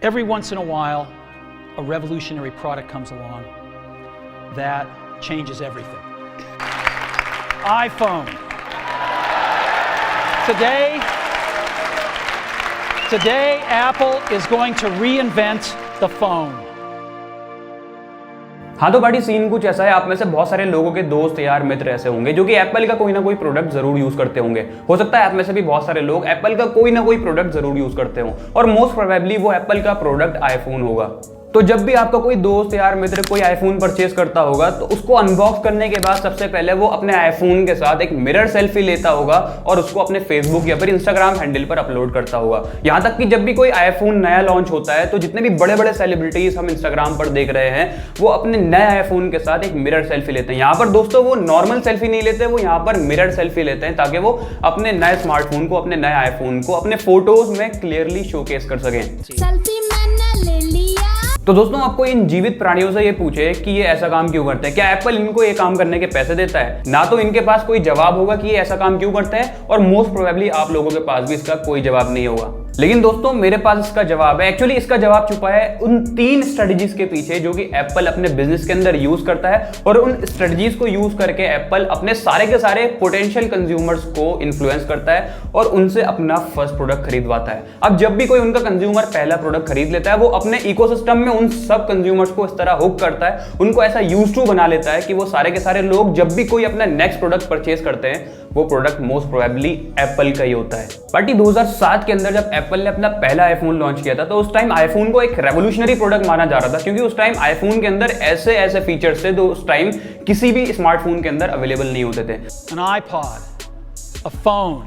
Every once in a while, a revolutionary product comes along that changes everything. iPhone. Today, Apple is going to reinvent the phone. हाँ तो बड़ी scene कुछ ऐसा है, आप में से बहुत सारे लोगों के दोस्त यार मित्र ऐसे होंगे जो कि एप्पल का कोई ना कोई प्रोडक्ट जरूर यूज करते होंगे। हो सकता है आप में से भी बहुत सारे लोग एप्पल का कोई ना कोई प्रोडक्ट जरूर यूज करते हो और मोस्ट प्रोबेबली वो एप्पल का प्रोडक्ट आईफोन होगा। तो जब भी आपका कोई दोस्त यार मित्र कोई आईफोन परचेज करता होगा तो उसको अनबॉक्स करने के बाद सबसे पहले वो अपने आईफोन के साथ एक मिरर सेल्फी लेता होगा और उसको अपने फेसबुक या फिर इंस्टाग्राम हैंडल पर अपलोड करता होगा। यहां तक कि जब भी कोई आईफोन नया लॉन्च होता है तो जितने भी बड़े बड़े सेलिब्रिटीज हम इंस्टाग्राम पर देख रहे हैं वो अपने नए आईफोन के साथ एक मिरर सेल्फी लेते हैं। यहाँ पर दोस्तों वो नॉर्मल सेल्फी नहीं लेते, वो यहाँ पर मिरर सेल्फी लेते हैं ताकि वो अपने नए स्मार्टफोन को, अपने नए आईफोन को अपने फोटोज में क्लियरली शोकेस कर सकें। सेल्फी मैंने ले लिया। तो दोस्तों आपको इन जीवित प्राणियों से ये पूछे कि ये ऐसा काम क्यों करते हैं, क्या एप्पल इनको ये काम करने के पैसे देता है? ना तो इनके पास कोई जवाब होगा कि ये ऐसा काम क्यों करते हैं और मोस्ट प्रोबेबली आप लोगों के पास भी इसका कोई जवाब नहीं होगा। लेकिन दोस्तों मेरे पास इसका जवाब है। एक्चुअली इसका जवाब छुपा है उन 3 स्ट्रेटजीज के पीछे जो कि एप्पल अपने बिजनेस के अंदर यूज करता है और उन स्ट्रेटजीज को यूज करके एप्पल अपने सारे के सारे पोटेंशियल कंज्यूमर्स को इन्फ्लुएंस करता है और उनसे अपना फर्स्ट प्रोडक्ट खरीदवाता है। अब जब भी कोई उनका कंज्यूमर पहला प्रोडक्ट खरीद लेता है वो अपने इकोसिस्टम में उन सब कंज्यूमर्स को इस तरह हुक करता है, उनको ऐसा यूज टू बना लेता है कि वो सारे के सारे लोग जब भी कोई अपना नेक्स्ट प्रोडक्ट परचेज करते हैं वो प्रोडक्ट मोस्ट प्रोबेबली एप्पल का ही होता है। बट 2007 के अंदर जब एप्पल ने अपना पहला आईफोन लॉन्च किया था तो उस टाइम आईफोन को एक रेवोल्यूशनरी प्रोडक्ट माना जा रहा था क्योंकि उस टाइम आईफोन के अंदर ऐसे ऐसे फीचर्स थे जो उस टाइम किसी भी स्मार्टफोन के अंदर अवेलेबल नहीं होते थे। An iPod, a phone,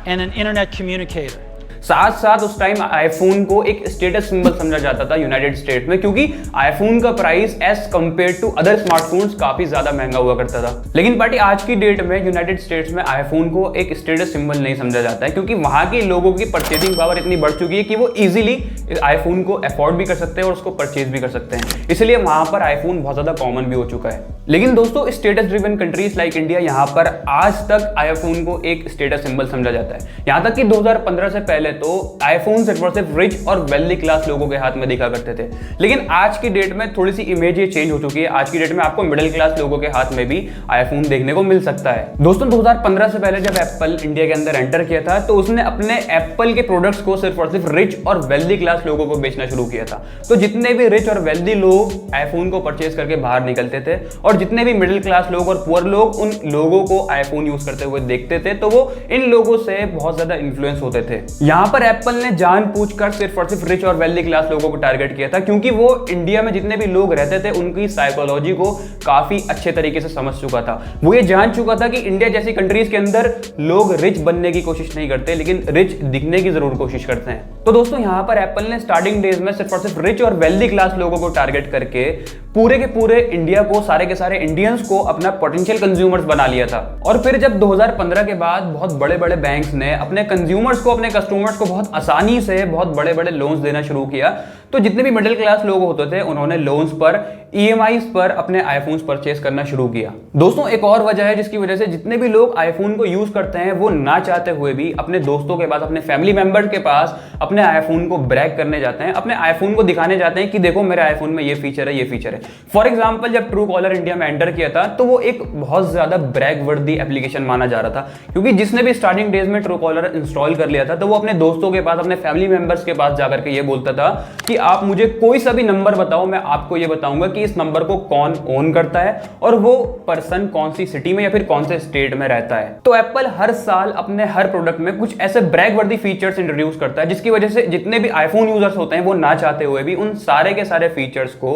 and an internet communicator. साथ साथ उस टाइम आईफोन को एक स्टेटस सिंबल समझा जाता था यूनाइटेड स्टेट्स में क्योंकि आईफोन का price as compare to other smartphones काफी ज्यादा महंगा हुआ करता था। लेकिन पार्टी आज की डेट में यूनाइटेड स्टेट्स में आईफोन को एक स्टेटस सिंबल नहीं समझा जाता है क्योंकि वहां के लोगों की परचेजिंग पावर इतनी बढ़ चुकी है कि वो इजीली आईफोन को अफोर्ड भी कर सकते हैं और उसको परचेज भी कर सकते हैं, इसलिए वहां पर आईफोन बहुत ज्यादा कॉमन भी हो चुका है। लेकिन दोस्तों status driven countries like India यहाँ पर आज तक आईफोन को एक स्टेटस सिंबल समझा जाता है। यहाँ तक कि 2015 से पहले तो आईफोन सिर्फ रिच और वेल्दी क्लास लोगों के हाथ में दिखा करते थे, लेकिन आज की डेट में थोड़ी सी इमेज ये चेंज हो चुकी है। आज की डेट में आपको मिडिल क्लास लोगों के हाथ में भी आईफोन देखने को मिल सकता है। दोस्तों 2015 से पहले जब एप्पल इंडिया के अंदर एंटर किया था तो उसने अपने एप्पल के प्रोडक्ट्स को सिर्फ और सिर्फ रिच और वेल्दी क्लास लोगों को बेचना शुरू किया था। तो जितने भी रिच और वेल्दी लोग आईफोन को परचेज करके बाहर निकलते थे और जितने भी मिडिल क्लास लोग और पुअर लोग उन लोगों को आईफोन यूज करते हुए देखते थे तो वो इन लोगों से बहुत ज्यादा इन्फ्लुएंस होते थे। यहाँ पर एप्पल ने जानबूझकर सिर्फ और सिर्फ रिच और वेल्दी क्लास लोगों को टारगेट किया था क्योंकि वो इंडिया में जितने भी लोग रहते थे उनकी साइकोलॉजी को काफी अच्छे तरीके से समझ चुका था। वो ये जान चुका था कि इंडिया जैसी कंट्रीज के अंदर लोग रिच बनने की कोशिश नहीं करते लेकिन रिच दिखने की जरूर कोशिश करते हैं। तो दोस्तों यहाँ पर एप्पल ने स्टार्टिंग डेज में सिर्फ और सिर्फ रिच और वेल्दी क्लास लोगों को टारगेट करके पूरे के पूरे इंडिया को, सारे के सारे इंडियंस को अपना पोटेंशियल कंज्यूमर्स बना लिया था। और फिर जब 2015 के बाद बहुत बड़े बड़े बैंक्स ने अपने कंज्यूमर्स को, अपने कस्टमर्स को बहुत आसानी से बहुत बड़े बड़े लोन्स देना शुरू किया तो जितने भी मिडिल क्लास लोग होते थे उन्होंने लोन्स पर, ईएमआईज पर अपने आईफोन्स परचेस करना शुरू किया। दोस्तों एक और वजह है जिसकी वजह से जितने भी लोग आईफोन को यूज करते हैं वो ना चाहते हुए भी अपने दोस्तों के पास, अपने फैमिली मेंबर्स के पास अपने आईफोन को ब्रैग करने जाते हैं, अपने आईफोन को दिखाने जाते हैं कि देखो मेरे आईफोन में ये फीचर है, ये फीचर है। फॉर एग्जाम्पल जब ट्रू कॉलर इंडिया में एंटर किया था तो वो एक बहुत ज्यादा ब्रैग वर्दी एप्लीकेशन माना जा रहा था क्योंकि जिसने भी स्टार्टिंग डेज में ट्रू कॉलर इंस्टॉल कर लिया था तो वो अपने दोस्तों के पास, अपने फैमिली मेंबर्स के पास जाकर के ये बोलता था कि आप मुझे कोई सा भी नंबर बताओ, मैं आपको ये बताऊंगा कि इस नंबर को कौन ओन करता है और वो पर्सन कौन सी सिटी में या फिर कौन से स्टेट में रहता है। तो एप्पल हर साल अपने हर प्रोडक्ट में कुछ ऐसे ब्रैग वर्दी फीचर्स इंट्रोड्यूस करता है जिसकी वजह से जितने भी आईफोन यूजर्स होते हैं वो ना चाहते हुए भी उन सारे के सारे फीचर्स को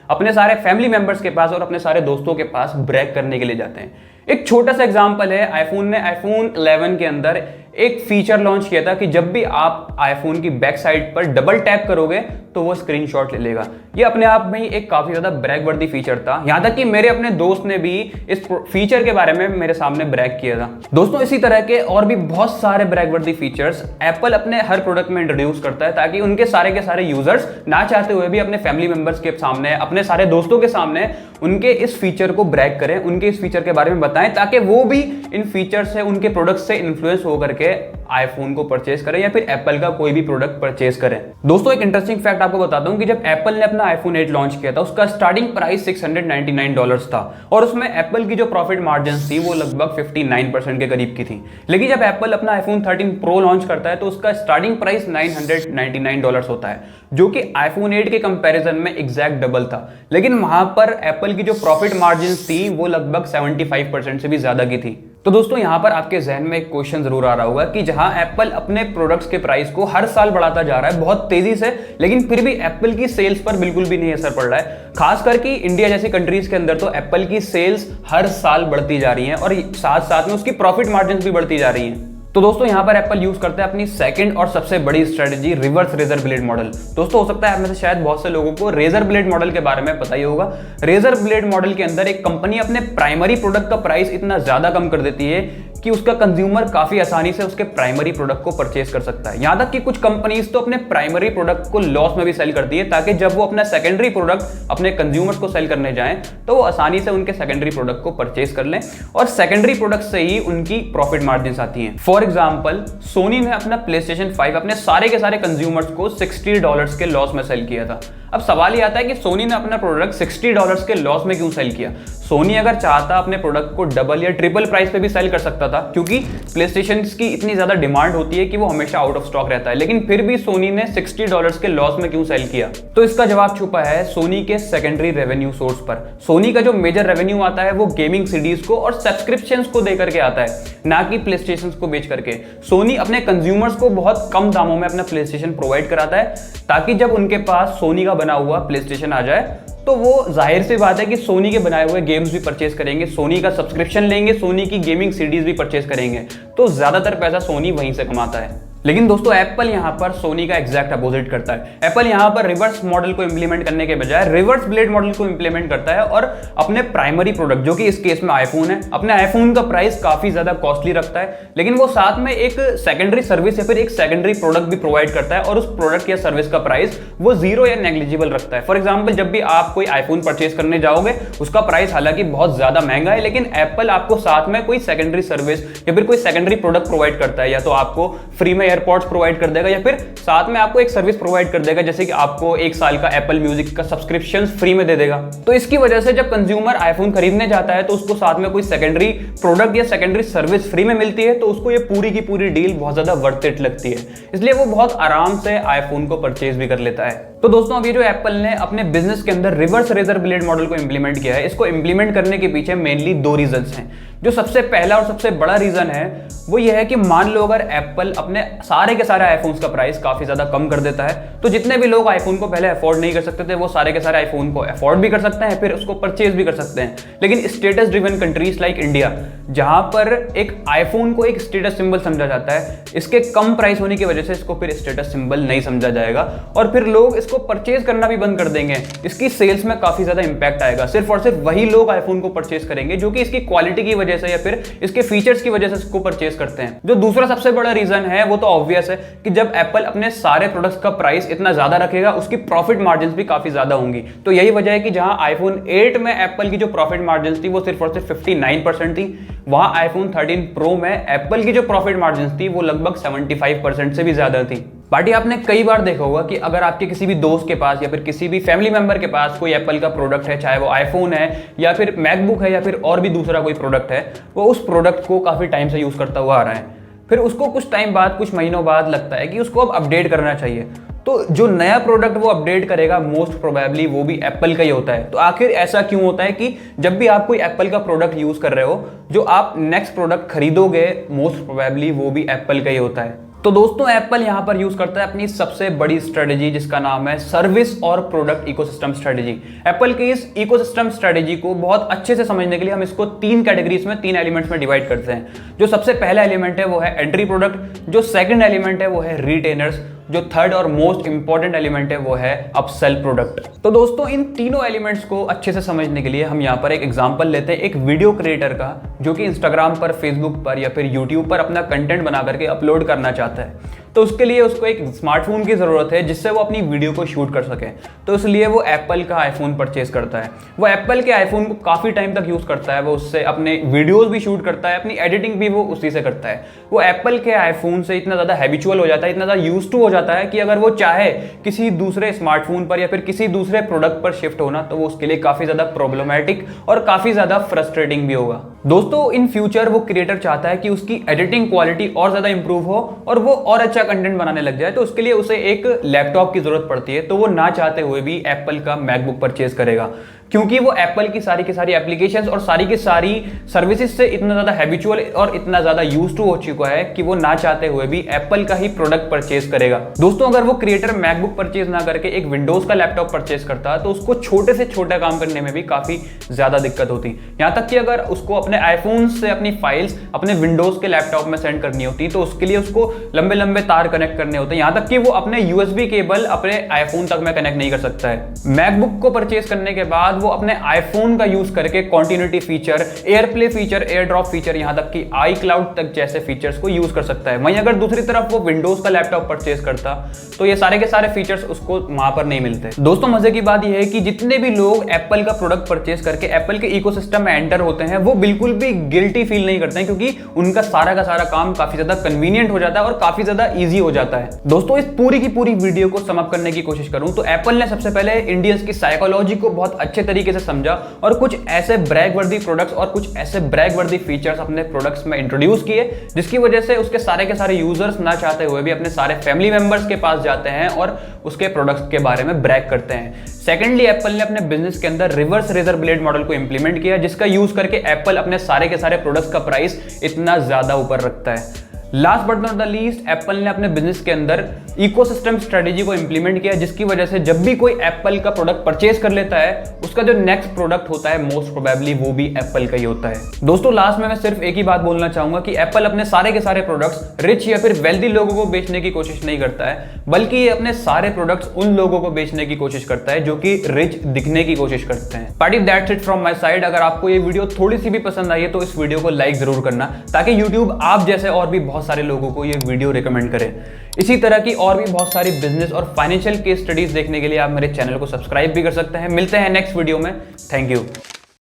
अपने सारे फैमिली मेंबर्स के पास और अपने सारे दोस्तों के पास ब्रैग करने के लिए जाते हैं। एक छोटा सा एग्जांपल है, आईफोन ने आईफोन 11 के अंदर एक फीचर लॉन्च किया था कि जब भी आप आईफोन की बैक साइड पर डबल टैप करोगे तो वो स्क्रीनशॉट ले लेगा। ये अपने आप में ही एक काफी ज्यादा ब्रैग वर्दी फीचर था। यहां तक कि मेरे अपने दोस्त ने भी इस फीचर के बारे में मेरे सामने ब्रैग किया था। दोस्तों इसी तरह के और भी बहुत सारे ब्रैग वर्दी फीचर्स एप्पल अपने हर प्रोडक्ट में इंट्रोड्यूस करता है ताकि उनके सारे के सारे यूजर्स ना चाहते हुए भी अपने फैमिली मेंबर्स के सामने, अपने सारे दोस्तों के सामने उनके इस फीचर को ब्रैग करें, उनके इस फीचर के बारे में बताएं ताकि वो भी इन फीचर से, उनके प्रोडक्ट से इन्फ्लुएंस होकर करके आईफोन को परचेज करें या फिर एप्पल का कोई भी प्रोडक्ट परचेज करें। दोस्तों एक इंटरेस्टिंग फैक्ट आपको बताता हूं कि जब एप्पल ने अपना आईफोन 8 लॉन्च किया था उसका स्टार्टिंग प्राइस $699 था और उसमें एप्पल की जो प्रॉफिट मार्जिन थी वो लगभग 59% के करीब की थी। लेकिन जब एप्पल अपना आईफोन 13 प्रो लॉन्च करता है तो उसका स्टार्टिंग प्राइस $999 होता है, जो कि आईफोन 8 के कंपैरिजन में एग्जैक्ट डबल था। लेकिन वहां पर एप्पल की जो प्रॉफिट मार्जिन थी वो लगभग 75% से भी ज्यादा की थी। तो दोस्तों यहां पर आपके जहन में एक क्वेश्चन जरूर आ रहा होगा कि जहां एप्पल अपने प्रोडक्ट्स के प्राइस को हर साल बढ़ाता जा रहा है बहुत तेजी से, लेकिन फिर भी एप्पल की सेल्स पर बिल्कुल भी नहीं असर पड़ रहा है। खास करके इंडिया जैसी कंट्रीज के अंदर तो एप्पल की सेल्स हर साल बढ़ती जा रही हैं और साथ साथ में उसकी प्रॉफिट मार्जिन भी बढ़ती जा रही हैं। तो दोस्तों यहां पर एप्पल यूज करता है अपनी सेकंड और सबसे बड़ी strategy, reverse razor blade model. दोस्तों हो सकता है आप में से शायद बहुत से लोगों को रेजर ब्लेड मॉडल के बारे में पता ही होगा। रेजर ब्लेड मॉडल के अंदर एक कंपनी अपने प्राइमरी प्रोडक्ट का प्राइस इतना ज्यादा कम कर देती है कि उसका कंज्यूमर काफी आसानी से उसके प्राइमरी प्रोडक्ट को परचेज कर सकता है। यहां तक कि कुछ कंपनीज तो अपने प्राइमरी प्रोडक्ट को लॉस में भी सेल करती है ताकि जब वो अपना सेकेंडरी प्रोडक्ट अपने कंज्यूमर्स को सेल करने जाएं तो वो आसानी से उनके सेकेंडरी प्रोडक्ट को परचेज कर लें और सेकेंडरी प्रोडक्ट से ही उनकी प्रॉफिट मार्जिन आती हैं। फॉर एग्जाम्पल सोनी ने अपना PlayStation 5 अपने सारे के सारे कंज्यूमर्स को $60 के लॉस में सेल किया था। अब सवाल ये आता है कि सोनी ने अपना प्रोडक्ट $60 के लॉस में क्यों सेल किया। सोनी अगर चाहता अपने प्रोडक्ट को डबल या ट्रिपल प्राइस पे भी सेल कर सकता था, क्योंकि प्लेस्टेशन की इतनी ज्यादा डिमांड होती है कि वो हमेशा आउट ऑफ स्टॉक रहता है। लेकिन फिर भी सोनी ने $60 के लॉस में क्यों सेल किया? तो इसका जवाब छुपा है सोनी के सेकेंडरी रेवेन्यू सोर्स पर। सोनी का जो मेजर रेवेन्यू आता है वो गेमिंग सीडीज को और सब्सक्रिप्शंस को देकर के आता है, ना कि प्लेस्टेशन को बेच करके। सोनी अपने कंज्यूमर्स को बहुत कम दामों में अपना प्लेस्टेशन प्रोवाइड कराता है ताकि जब उनके पास सोनी का बना हुआ प्लेस्टेशन आ जाए तो वो जाहिर सी बात है कि सोनी के बनाए हुए गेम्स भी परचेज करेंगे, सोनी का सब्सक्रिप्शन लेंगे, सोनी की गेमिंग सीडीज भी परचेज करेंगे। तो ज्यादातर पैसा सोनी वहीं से कमाता है। लेकिन दोस्तों एप्पल यहां पर सोनी का एग्जैक्ट अपोजिट करता है। एप्पल यहां पर रिवर्स मॉडल को इंप्लीमेंट करने के बजाय रिवर्स ब्लेड मॉडल को इंप्लीमेंट करता है और अपने प्राइमरी प्रोडक्ट, जो कि इस केस में आईफोन है, अपने आईफोन का प्राइस काफी ज्यादा कॉस्टली रखता है, लेकिन वो साथ में एक सेकेंडरी सर्विस या फिर एक सेकेंडरी प्रोडक्ट भी प्रोवाइड करता है और उस प्रोडक्ट या सर्विस का प्राइस वो जीरो या नेग्लिजिबल रखता है। फॉर एग्जाम्पल जब भी आप कोई आईफोन परचेज करने जाओगे उसका प्राइस हालांकि बहुत ज्यादा महंगा है, लेकिन एप्पल आपको साथ में कोई सेकेंडरी सर्विस या फिर कोई सेकेंडरी प्रोडक्ट प्रोवाइड करता है। या तो आपको फ्री में एयरपॉड्स प्रोवाइड कर देगा या फिर साथ में आपको एक सर्विस प्रोवाइड कर देगा, जैसे कि आपको 1 साल का एप्पल म्यूजिक का सब्सक्रिप्शन फ्री में दे देगा। तो इसकी वजह से जब कंज्यूमर आईफोन खरीदने जाता है तो उसको साथ में कोई सेकेंडरी प्रोडक्ट या सेकेंडरी सर्विस फ्री में मिलती है, तो उसको ये पूरी की पूरी डील बहुत ज्यादा वर्थ इट लगती है, इसलिए वो बहुत आराम से आईफोन को परचेज भी कर लेता है। तो दोस्तों अब ये जो एप्पल ने अपने बिजनेस के अंदर रिवर्स रेजर ब्लेड मॉडल को इंप्लीमेंट किया है, इसको इंप्लीमेंट करने के पीछे मेनली 2 रीजंस हैं। जो सबसे पहला और सबसे बड़ा रीजन है वो ये है कि मान लो अगर एप्पल अपने सारे के सारे आईफोन्स का प्राइस काफी ज्यादा कम कर देता है तो जितने भी लोग आईफोन को पहले अफोर्ड नहीं कर सकते थे वो सारे के सारे आईफोन को अफोर्ड भी कर सकते हैं, फिर उसको परचेज भी कर सकते हैं। लेकिन status driven countries like India, जहां पर एक आईफोन को एक स्टेटस सिंबल समझा जाता है, इसके कम प्राइस होने की वजह से इसको फिर स्टेटस सिंबल नहीं समझा जाएगा और फिर लोग इसको परचेज करना भी बंद कर देंगे। इसकी सेल्स में काफी ज्यादा इंपैक्ट आएगा। सिर्फ और सिर्फ वही लोग आईफोन को परचेज करेंगे जो कि इसकी क्वालिटी की वजह से या फिर इसके फीचर्स की वजह से इसको परचेज करते हैं। जो दूसरा सबसे बड़ा रीजन है वो तो ऑब्वियस है कि जब एप्पल अपने सारे प्रोडक्ट्स का प्राइस इतना ज्यादा रखेगा उसकी प्रॉफिट मार्जिन भी काफी ज्यादा होंगी। तो यही वजह है कि जहां आईफोन 8 में एप्पल की जो प्रॉफिट मार्जिन थी वो सिर्फ और सिर्फ 59% थी, वहां आईफोन 13 प्रो में एप्पल की जो प्रॉफिट मार्जिन थी वो लगभग 75% से भी ज्यादा थी। बाकी आपने कई बार देखा होगा कि अगर आपके किसी भी दोस्त के पास या फिर किसी भी फैमिली मेंबर के पास कोई एप्पल का प्रोडक्ट है, चाहे वो आईफोन है या फिर मैकबुक है या फिर और भी दूसरा कोई प्रोडक्ट है, वो उस प्रोडक्ट को काफी टाइम से यूज करता हुआ आ रहा है, फिर उसको कुछ टाइम बाद, कुछ महीनों बाद लगता है कि उसको अब अपडेट करना चाहिए, तो जो नया प्रोडक्ट वो अपडेट करेगा मोस्ट प्रोबेबली वो भी एप्पल का ही होता है। तो आखिर ऐसा क्यों होता है कि जब भी आप कोई एप्पल का प्रोडक्ट यूज कर रहे हो, जो आप नेक्स्ट प्रोडक्ट खरीदोगे मोस्ट प्रोबेबली वो भी एप्पल का ही होता है। तो दोस्तों एप्पल यहां पर यूज करता है अपनी सबसे बड़ी स्ट्रेटेजी जिसका नाम है सर्विस और प्रोडक्ट इकोसिस्टम स्ट्रेटेजी। एप्पल की इस इकोसिस्टम स्ट्रेटेजी को बहुत अच्छे से समझने के लिए हम इसको 3 कैटेगरीज में, 3 एलिमेंट्स में डिवाइड करते हैं। जो सबसे पहला एलिमेंट है वो है एंट्री प्रोडक्ट, जो सेकंड एलिमेंट है वो है रिटेनर्स, जो थर्ड और मोस्ट इंपॉर्टेंट एलिमेंट है वो है अपसेल प्रोडक्ट। तो दोस्तों इन तीनों एलिमेंट्स को अच्छे से समझने के लिए हम यहाँ पर एक एग्जांपल लेते हैं एक वीडियो क्रिएटर का, जो कि इंस्टाग्राम पर, फेसबुक पर या फिर यूट्यूब पर अपना कंटेंट बना करके अपलोड करना चाहता है। तो उसके लिए उसको एक स्मार्टफोन की ज़रूरत है जिससे वो अपनी वीडियो को शूट कर सके। तो इसलिए वो एप्पल का आईफोन परचेज करता है। वो एप्पल के आईफोन को काफ़ी टाइम तक यूज़ करता है, वो उससे अपने वीडियोज़ भी शूट करता है, अपनी एडिटिंग भी वो उसी से करता है। वो एप्पल के आईफोन से इतना ज़्यादा हैबिचुअल हो जाता है, इतना ज़्यादा यूज टू हो जाता है कि अगर वो चाहे किसी दूसरे स्मार्टफोन पर या फिर किसी दूसरे प्रोडक्ट पर शिफ्ट होना तो वो उसके लिए काफ़ी ज़्यादा प्रॉब्लमैटिक और काफ़ी ज़्यादा फ्रस्ट्रेटिंग भी होगा। दोस्तों, इन फ्यूचर वो क्रिएटर चाहता है कि उसकी एडिटिंग क्वालिटी और ज़्यादा इंप्रूव हो और वो और अच्छा कंटेंट बनाने लग जाए, तो उसके लिए उसे एक लैपटॉप की ज़रूरत पड़ती है। तो वो ना चाहते हुए भी एप्पल का मैकबुक परचेज करेगा, क्योंकि वो एप्पल की सारी एप्लीकेशंस और सारी की सारी सर्विसेज से इतना ज़्यादा हैबिचुअल और इतना ज़्यादा यूज टू हो चुका है कि वो ना चाहते हुए भी एप्पल का ही प्रोडक्ट परचेज करेगा। दोस्तों, अगर वो क्रिएटर मैकबुक परचेज ना करके एक विंडोज का लैपटॉप परचेज करता तो उसको छोटे से छोटा काम करने में भी काफ़ी ज़्यादा दिक्कत होती। यहाँ तक कि अगर उसको अपने आईफोन से अपनी फाइल्स अपने विंडोज के लैपटॉप में सेंड करनी होती तो उसके लिए उसको लंबे लंबे तार कनेक्ट करने होते, यहाँ तक कि वो अपने यूएसबी केबल अपने आईफोन तक में कनेक्ट नहीं कर सकता है। मैकबुक को परचेज करने के बाद वो अपने आईफोन का यूज करके continuity feature, AirPlay feature, air drop feature, यहां तक कि आई क्लाउड तक जैसे फीचर्स को यूज कर सकता है। वहीं अगर दूसरी तरफ वो विंडोज का लैपटॉप परचेज करता तो ये सारे के सारे फीचर्स उसको वहां पर नहीं मिलते। दोस्तों, मजे की बात यह है कि जितने भी लोग एप्पल का प्रोडक्ट परचेज करके एप्पल के इकोसिस्टम में एंटर होते हैं वो बिल्कुल भी गिल्टी फील नहीं करते हैं, क्योंकि उनका सारा का सारा काम काफी ज्यादा कन्वीनियंट हो जाता है और काफी ज्यादा ईजी हो जाता है। दोस्तों, इस पूरी की पूरी वीडियो को सम अप करने की कोशिश करूं तो एप्पल ने सबसे पहले इंडियंस की साइकोलॉजी को बहुत अच्छे तरीके से समझा और कुछ ऐसे ब्रैग वर्दी प्रोडक्ट्स और कुछ ऐसे ब्रैग वर्दी फीचर्स अपने प्रोडक्ट्स में इंट्रोड्यूस किए जिसकी वजह से उसके सारे के सारे यूजर्स ना चाहते हुए भी अपने सारे फैमिली मेंबर्स के पास जाते हैं और उसके प्रोडक्ट्स के बारे में ब्रैग करते हैं। सेकेंडली, एप्पल ने अपने बिजनेस के अंदर रिवर्स रेजर ब्लेड मॉडल को इंप्लीमेंट किया, जिसका यूज करके एप्पल अपने सारे के सारे प्रोडक्ट्स का प्राइस इतना ज्यादा ऊपर रखता है। Last but not the least, Apple ने अपने बिजनेस के अंदर इकोसिस्टम स्ट्रेटेजी को इंप्लीमेंट किया, जिसकी वजह से जब भी कोई एप्पल का प्रोडक्ट परचेज कर लेता है उसका जो नेक्स्ट प्रोडक्ट होता है मोस्ट प्रोबेबली वो भी एप्पल का ही होता है। दोस्तों, लास्ट में मैं सिर्फ एक ही बात बोलना चाहूंगा कि एप्पल अपने सारे के सारे प्रोडक्ट्स रिच या फिर वेल्दी लोगों को बेचने की कोशिश नहीं करता है, बल्कि ये अपने सारे प्रोडक्ट्स उन लोगों को बेचने की कोशिश करता है जो कि रिच दिखने की कोशिश करते हैं। Party, that's it from my side. अगर आपको ये वीडियो थोड़ी सी भी पसंद आई है तो इस वीडियो को लाइक जरूर करना, ताकि यूट्यूब आप जैसे और भी बहुत सारे लोगों को ये वीडियो रिकमेंड करें। इसी तरह की और भी बहुत सारी बिजनेस और फाइनेंशियल केस स्टडीज देखने के लिए आप मेरे चैनल को सब्सक्राइब भी कर सकते हैं। मिलते हैं नेक्स्ट वीडियो में। Thank you.